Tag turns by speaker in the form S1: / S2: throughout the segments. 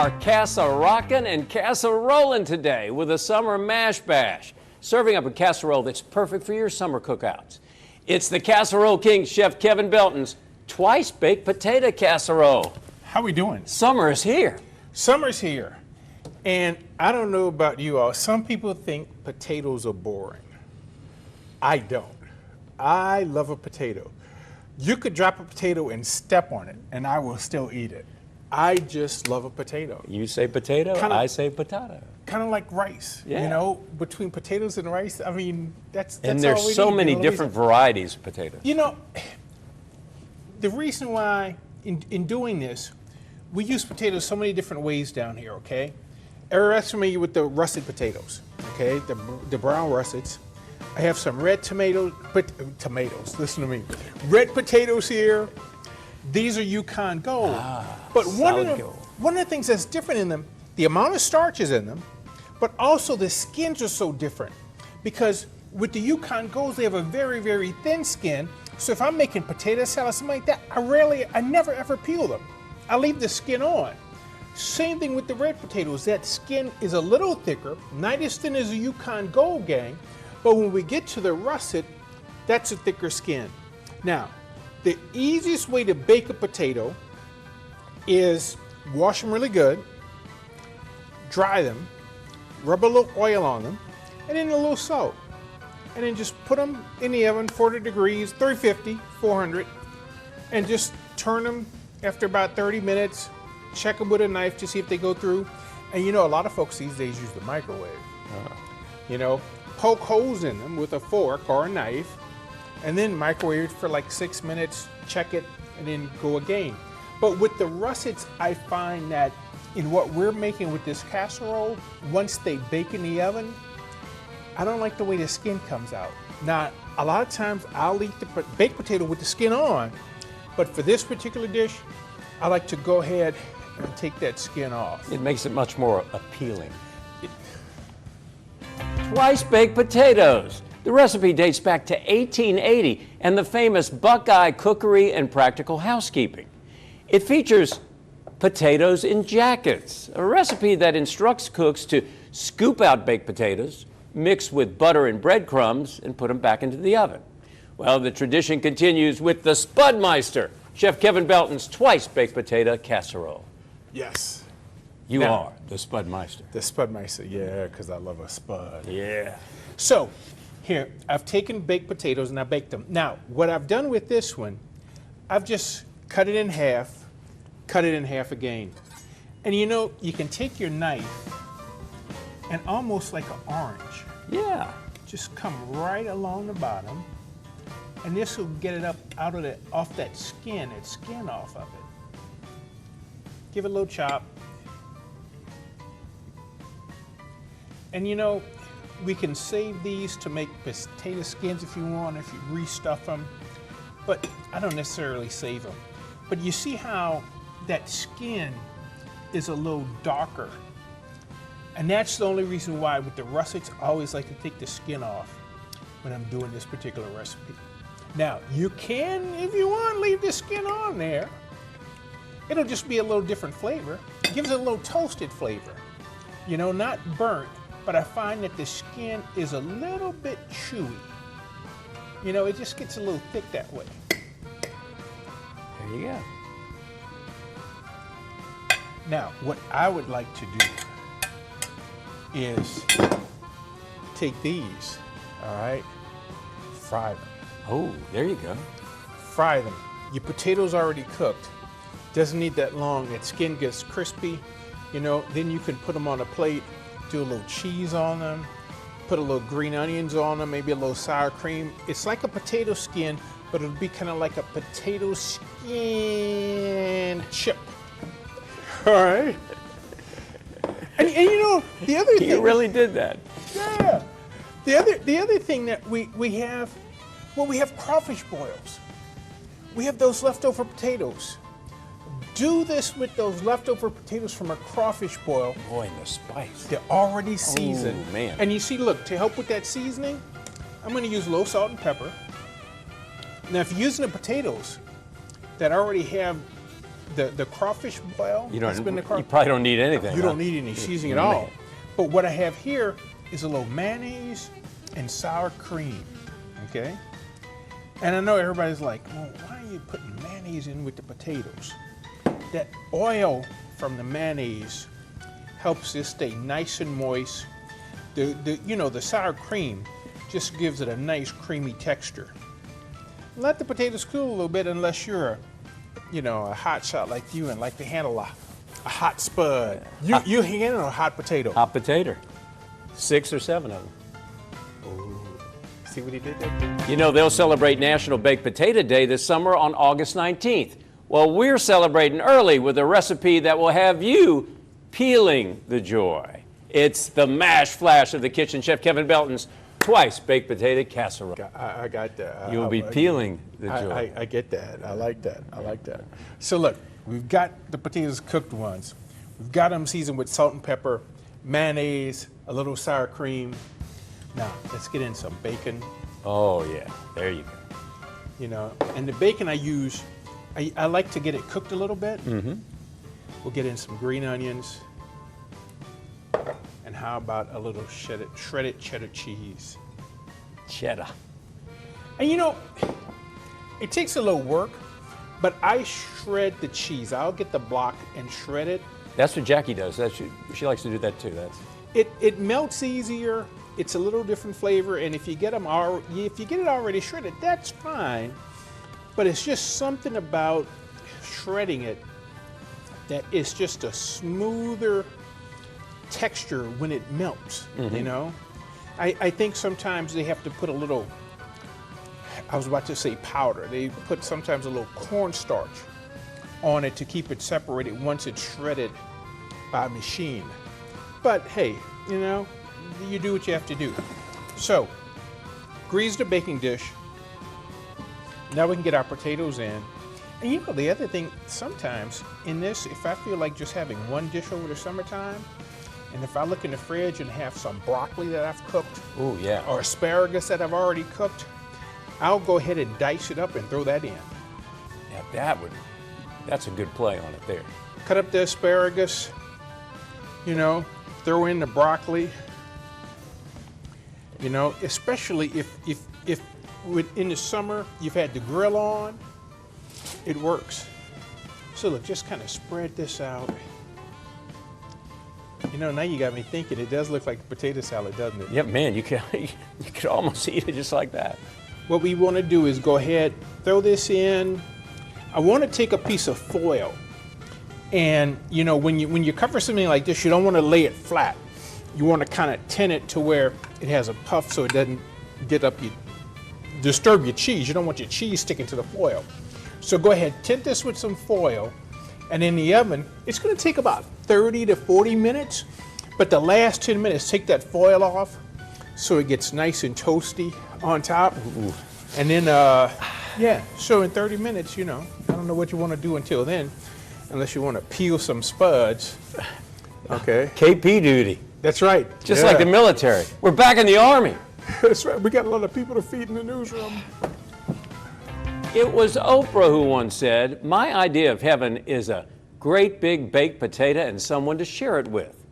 S1: are Casserole and Casserole today with a summer mash bash, serving up a casserole that's perfect for your summer cookouts. It's the Casserole King, Chef Kevin Belton's twice-baked potato casserole.
S2: How we doing?
S1: Summer is here.
S2: Summer's here. And I don't know about you all. Some people think potatoes are boring. I don't. I love a potato. You could drop a potato and step on it, and I will still eat it. I just love a potato.
S1: You say potato, I say potato.
S2: Kind of like rice,
S1: yeah.
S2: You know, between potatoes and rice, I mean, that's
S1: and there's
S2: all we
S1: so
S2: need,
S1: many
S2: you know,
S1: different varieties of potatoes.
S2: You know, the reason why, in doing this, we use potatoes so many different ways down here, okay? Everybody's familiar with the russet potatoes, okay? The brown russets. I have some red tomatoes, listen to me. Red potatoes here. These are Yukon Gold. But one of the things that's different in them, the amount of starch is in them, but also the skins are so different. Because with the Yukon Golds, they have a very, very thin skin. So if I'm making potato salad, something like that, I never ever peel them. I leave the skin on. Same thing with the red potatoes. That skin is a little thicker, not as thin as a Yukon Gold, gang. But when we get to the russet, that's a thicker skin. Now, the easiest way to bake a potato is wash them really good, dry them, rub a little oil on them, and then a little salt. And then just put them in the oven, 40 degrees, 350, 400, and just turn them after about 30 minutes. Check them with a knife to see if they go through. And you know, a lot of folks these days use the microwave. You know, poke holes in them with a fork or a knife, and then microwave it for like 6 minutes, check it, and then go again. But with the russets, I find that in what we're making with this casserole, once they bake in the oven, I don't like the way the skin comes out. Now, a lot of times I'll eat the baked potato with the skin on, but for this particular dish, I like to go ahead and take that skin off.
S1: It makes it much more appealing. Twice-baked potatoes. The recipe dates back to 1880 and the famous Buckeye Cookery and Practical Housekeeping. It features potatoes in jackets, a recipe that instructs cooks to scoop out baked potatoes, mix with butter and breadcrumbs, and put them back into the oven. Well, the tradition continues with the Spudmeister, Chef Kevin Belton's twice-baked potato casserole.
S2: Yes.
S1: You are the Spudmeister.
S2: The Spudmeister, yeah, because I love a spud.
S1: Yeah.
S2: So, here, I've taken baked potatoes and I baked them. Now, what I've done with this one, I've just cut it in half again. And you know, you can take your knife and almost like an orange.
S1: Yeah.
S2: Just come right along the bottom, and this will get it up off that skin off of it. Give it a little chop. And you know, we can save these to make potato skins if you want, if you restuff them, but I don't necessarily save them. But you see how that skin is a little darker. And that's the only reason why with the russets, I always like to take the skin off when I'm doing this particular recipe. Now, you can, if you want, leave the skin on there. It'll just be a little different flavor. It gives it a little toasted flavor. You know, not burnt, but I find that the skin is a little bit chewy. You know, it just gets a little thick that way.
S1: There you go.
S2: Now, what I would like to do is take these, all right, fry them.
S1: Oh, there you go.
S2: Fry them. Your potatoes already cooked. Doesn't need that long. That skin gets crispy. You know, then you can put them on a plate, do a little cheese on them, put a little green onions on them, maybe a little sour cream. It's like a potato skin, but it'll be kind of like a potato skin chip. All right? And you know, the other thing...
S1: You really did that.
S2: Yeah. The other thing that we have, well, we have crawfish boils. We have those leftover potatoes. Do this with those leftover potatoes from a crawfish boil.
S1: Boy, and the spice.
S2: They're already seasoned.
S1: Oh, man.
S2: And you see, look, to help with that seasoning, I'm going to use low salt and pepper. Now, if you're using the potatoes that already have the crawfish boil.
S1: You
S2: has been the
S1: you probably don't need anything.
S2: You
S1: huh?
S2: don't need any seasoning at all. But what I have here is a little mayonnaise and sour cream, okay? And I know everybody's like, well, why are you putting mayonnaise in with the potatoes? That oil from the mayonnaise helps this stay nice and moist. The sour cream just gives it a nice creamy texture. Let the potatoes cool a little bit unless you're a hot shot like you and like to handle a hot spud. You handle a hot potato.
S1: Hot potato. 6 or 7 of them.
S2: See what he did there?
S1: You know, they'll celebrate National Baked Potato Day this summer on August 19th. Well, we're celebrating early with a recipe that will have you peeling the joy. It's the mash flash of the kitchen, Chef Kevin Belton's twice baked potato casserole.
S2: I got that.
S1: You'll be peeling the joy.
S2: I get that. I like that. I like that. So look, we've got the potatoes cooked ones. We've got them seasoned with salt and pepper, mayonnaise, a little sour cream. Now, let's get in some bacon.
S1: Oh, yeah. There you go.
S2: And the bacon I use, I like to get it cooked a little bit. Mm-hmm. We'll get in some green onions. And how about a little shredded cheddar cheese?
S1: Cheddar.
S2: And it takes a little work, but I shred the cheese. I'll get the block and shred it.
S1: That's what Jackie does. She likes to do that too.
S2: It melts easier. It's a little different flavor, and if you get it already shredded, that's fine. But it's just something about shredding it that is just a smoother texture when it melts. Mm-hmm. I think sometimes they have to put a little, I was about to say powder, they put sometimes a little cornstarch on it to keep it separated once it's shredded by machine. But hey, you do what you have to do. So, grease the baking dish. Now we can get our potatoes in. And the other thing, sometimes in this, if I feel like just having one dish over the summertime, and if I look in the fridge and have some broccoli that I've cooked,
S1: oh yeah,
S2: or asparagus that I've already cooked, I'll go ahead and dice it up and throw that in.
S1: Yeah, that's a good play on it there.
S2: Cut up the asparagus, throw in the broccoli. Especially if in the summer you've had the grill on, it works. So look, just kind of spread this out. Now you got me thinking. It does look like a potato salad, doesn't it?
S1: Yeah, man, you could almost eat it just like that.
S2: What we want to do is go ahead, throw this in. I want to take a piece of foil, and when you cover something like this, you don't want to lay it flat. You want to kind of tin it to where it has a puff so it doesn't disturb your cheese. You don't want your cheese sticking to the foil. So go ahead, tint this with some foil, and in the oven, it's going to take about 30 to 40 minutes, but the last 10 minutes, take that foil off so it gets nice and toasty on top. Ooh. And then, so in 30 minutes, I don't know what you want to do until then, unless you want to peel some spuds. Okay.
S1: KP duty.
S2: That's right.
S1: Just like the military. We're back in the Army.
S2: That's right. We got a lot of people to feed in the newsroom.
S1: It was Oprah who once said, "My idea of heaven is a great big baked potato and someone to share it with."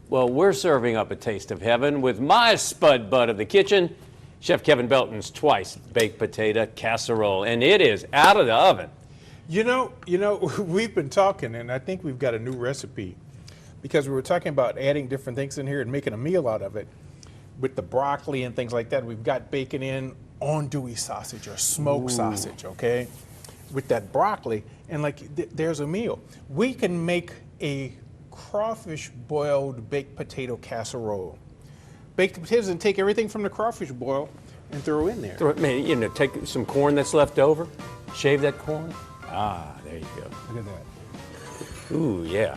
S1: Well, we're serving up a taste of heaven with my spud bud of the kitchen, Chef Kevin Belton's twice baked potato casserole, and it is out of the oven.
S2: We've been talking, and I think we've got a new recipe, because we were talking about adding different things in here and making a meal out of it with the broccoli and things like that. We've got bacon in andouille sausage or smoked sausage, okay, with that broccoli, and there's a meal. We can make a crawfish boiled baked potato casserole. Bake the potatoes and take everything from the crawfish boil and throw in there.
S1: Take some corn that's left over, shave that corn. Ah, there you go.
S2: Look at that.
S1: Ooh, yeah.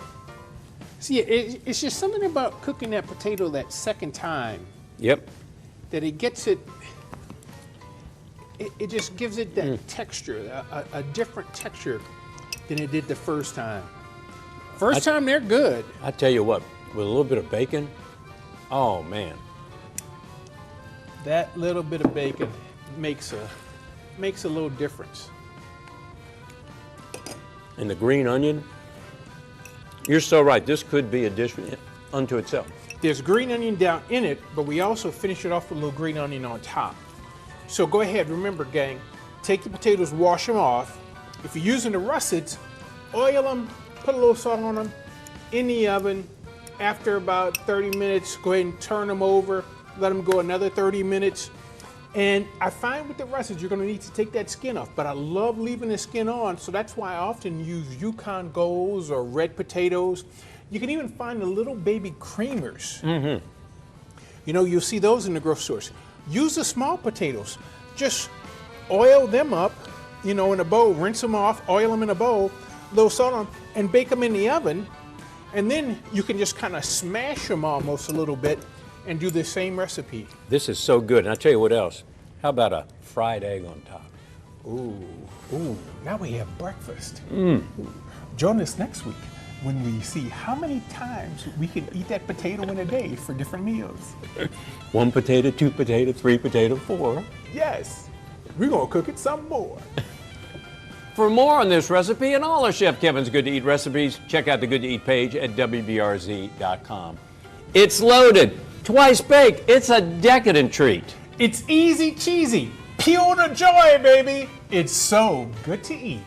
S2: See, it's just something about cooking that potato that second time.
S1: Yep.
S2: That it gets it. It just gives it that texture, a different texture than it did the first time. First time, they're good.
S1: I tell you what, with a little bit of bacon, oh man.
S2: That little bit of bacon makes a little difference.
S1: And the green onion, you're so right. This could be a dish unto itself.
S2: There's green onion down in it, but we also finish it off with a little green onion on top. So go ahead, remember gang, take your potatoes, wash them off. If you're using the russets, oil them, put a little salt on them, in the oven. After about 30 minutes, go ahead and turn them over, let them go another 30 minutes. And I find with the russets, you're gonna need to take that skin off, but I love leaving the skin on, so that's why I often use Yukon Golds or red potatoes. You can even find the little baby creamers. Mm-hmm. You know, you'll see those in the grocery stores. Use the small potatoes. Just oil them up, you know, in a bowl, rinse them off, oil them in a bowl, a little salt on them, and bake them in the oven. And then you can just kind of smash them almost a little bit and do the same recipe.
S1: This is so good. And I'll tell you what else. How about a fried egg on top?
S2: Ooh, now we have breakfast. Join us next week when we see how many times we can eat that potato in a day for different meals.
S1: 1 potato, 2 potato, 3 potato, 4.
S2: Yes, we're gonna cook it some more.
S1: For more on this recipe and all of Chef Kevin's Good to Eat recipes, check out the Good to Eat page at WBRZ.com. It's loaded, twice baked. It's a decadent treat.
S2: It's easy cheesy, pure to joy, baby. It's so good to eat.